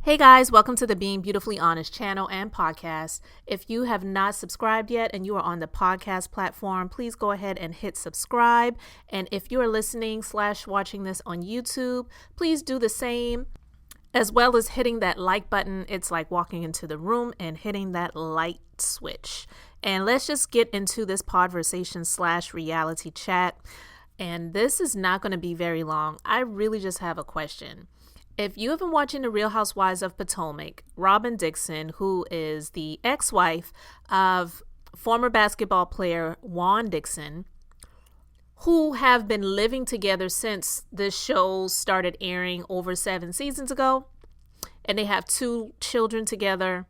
Hey guys, welcome to the Being Beautifully Honest channel and podcast. If you have not subscribed yet and you are on the podcast platform, please go ahead and hit subscribe. And if you are listening/watching this on YouTube, please do the same, as well as hitting that like button. It's like walking into the room and hitting that light switch. And let's just get into this podversation/reality chat. And this is not going to be very long. I really just have a question. If you have been watching The Real Housewives of Potomac, Robyndixon, who is the ex-wife of former basketball player Juandixon, who have been living together since this show started airing over 7 seasons ago, and they have 2 children together.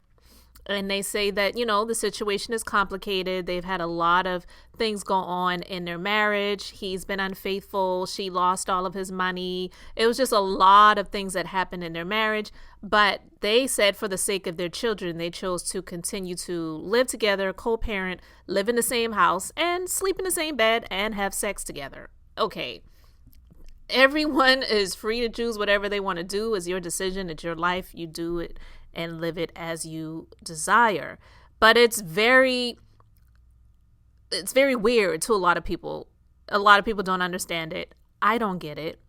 And they say that, the situation is complicated. They've had a lot of things go on in their marriage. He's been unfaithful. She lost all of his money. It was just a lot of things that happened in their marriage. But they said for the sake of their children, they chose to continue to live together, co-parent, live in the same house, and sleep in the same bed and have sex together. Okay. Everyone is free to choose whatever they want to do. It's your decision. It's your life. You do it and live it as you desire. But it's very weird to a lot of people. A lot of people don't understand it. I don't get it.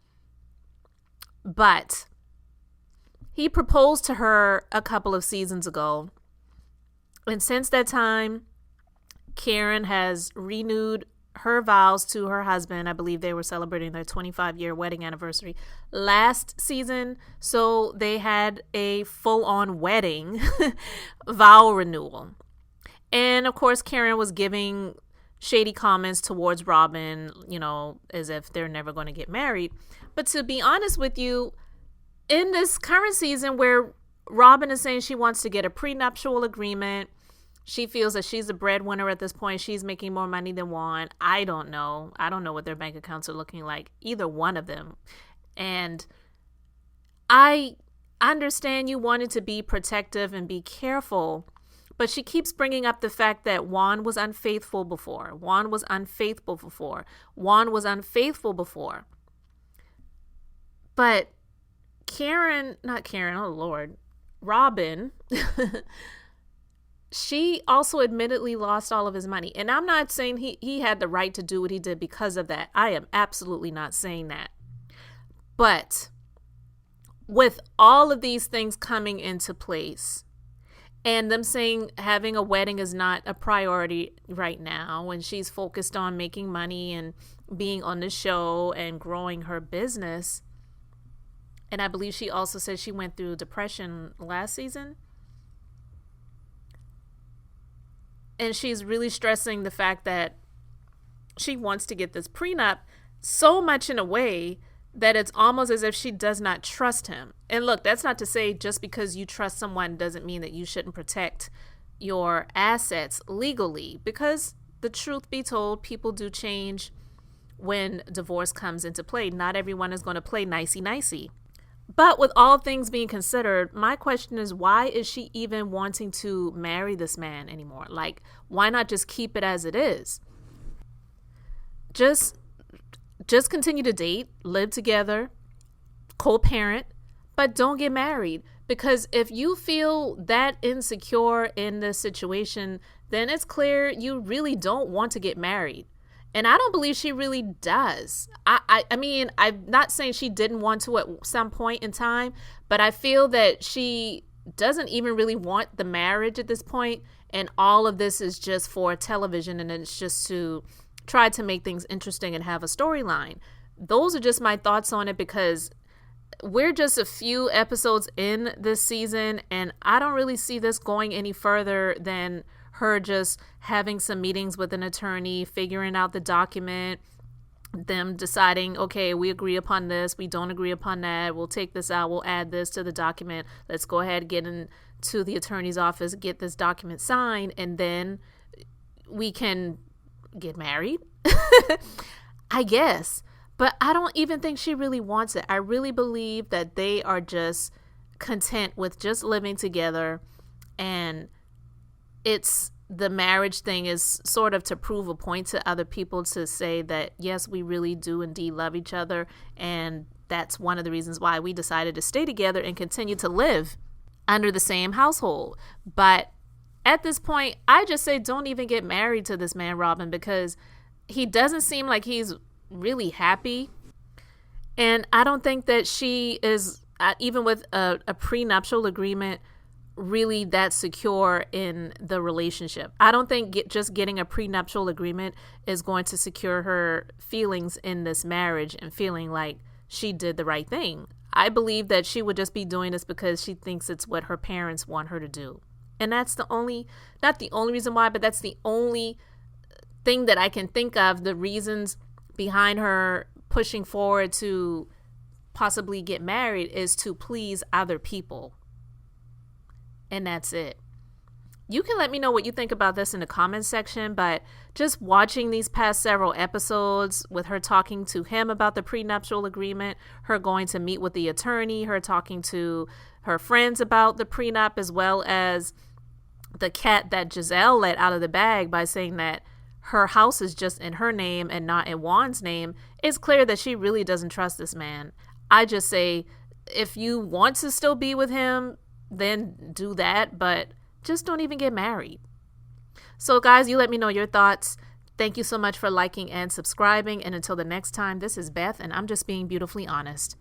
But he proposed to her a couple of seasons ago. And since that time, Karen has renewed her vows to her husband. I believe they were celebrating their 25-year wedding anniversary last season. So they had a full-on wedding vow renewal. And of course, Karen was giving shady comments towards Robyn, as if they're never going to get married. But to be honest with you, in this current season where Robyn is saying she wants to get a prenuptial agreement, she feels that she's a breadwinner at this point. She's making more money than Juan. I don't know. I don't know what their bank accounts are looking like, either one of them. And I understand you wanted to be protective and be careful, but she keeps bringing up the fact that Juan was unfaithful before. Juan was unfaithful before. Juan was unfaithful before. But Robyn, she also admittedly lost all of his money. And I'm not saying he had the right to do what he did because of that. I am absolutely not saying that. But with all of these things coming into place and them saying having a wedding is not a priority right now when she's focused on making money and being on the show and growing her business. And I believe she also said she went through depression last season. And she's really stressing the fact that she wants to get this prenup so much in a way that it's almost as if she does not trust him. And look, that's not to say just because you trust someone doesn't mean that you shouldn't protect your assets legally, because the truth be told, people do change when divorce comes into play. Not everyone is going to play nicey-nicey. But with all things being considered, my question is, why is she even wanting to marry this man anymore? Like, why not just keep it as it is? Just continue to date, live together, co-parent, but don't get married. Because if you feel that insecure in this situation, then it's clear you really don't want to get married. And I don't believe she really does. I mean, I'm not saying she didn't want to at some point in time, but I feel that she doesn't even really want the marriage at this point. And all of this is just for television, and it's just to try to make things interesting and have a storyline. Those are just my thoughts on it, because we're just a few episodes in this season, and I don't really see this going any further than her just having some meetings with an attorney, figuring out the document, them deciding, okay, we agree upon this, we don't agree upon that, we'll take this out, we'll add this to the document, let's go ahead, get into the attorney's office, get this document signed, and then we can get married, I guess. But I don't even think she really wants it. I really believe that they are just content with just living together, and it's the marriage thing is sort of to prove a point to other people, to say that, yes, we really do indeed love each other. And that's one of the reasons why we decided to stay together and continue to live under the same household. But at this point, I just say don't even get married to this man, Robyn, because he doesn't seem like he's really happy. And I don't think that she is, even with a prenuptial agreement, really that secure in the relationship. I don't think just getting a prenuptial agreement is going to secure her feelings in this marriage and feeling like she did the right thing. I believe that she would just be doing this because she thinks it's what her parents want her to do. And that's not the only reason why, but that's the only thing that I can think of, the reasons behind her pushing forward to possibly get married is to please other people. And that's it. You can let me know what you think about this in the comments section, but just watching these past several episodes with her talking to him about the prenuptial agreement, her going to meet with the attorney, her talking to her friends about the prenup, as well as the cat that Giselle let out of the bag by saying that her house is just in her name and not in Juan's name, it's clear that she really doesn't trust this man. I just say, if you want to still be with him, then do that, but just don't even get married. So guys, you let me know your thoughts. Thank you so much for liking and subscribing. And until the next time, this is Beth, and I'm just being beautifully honest.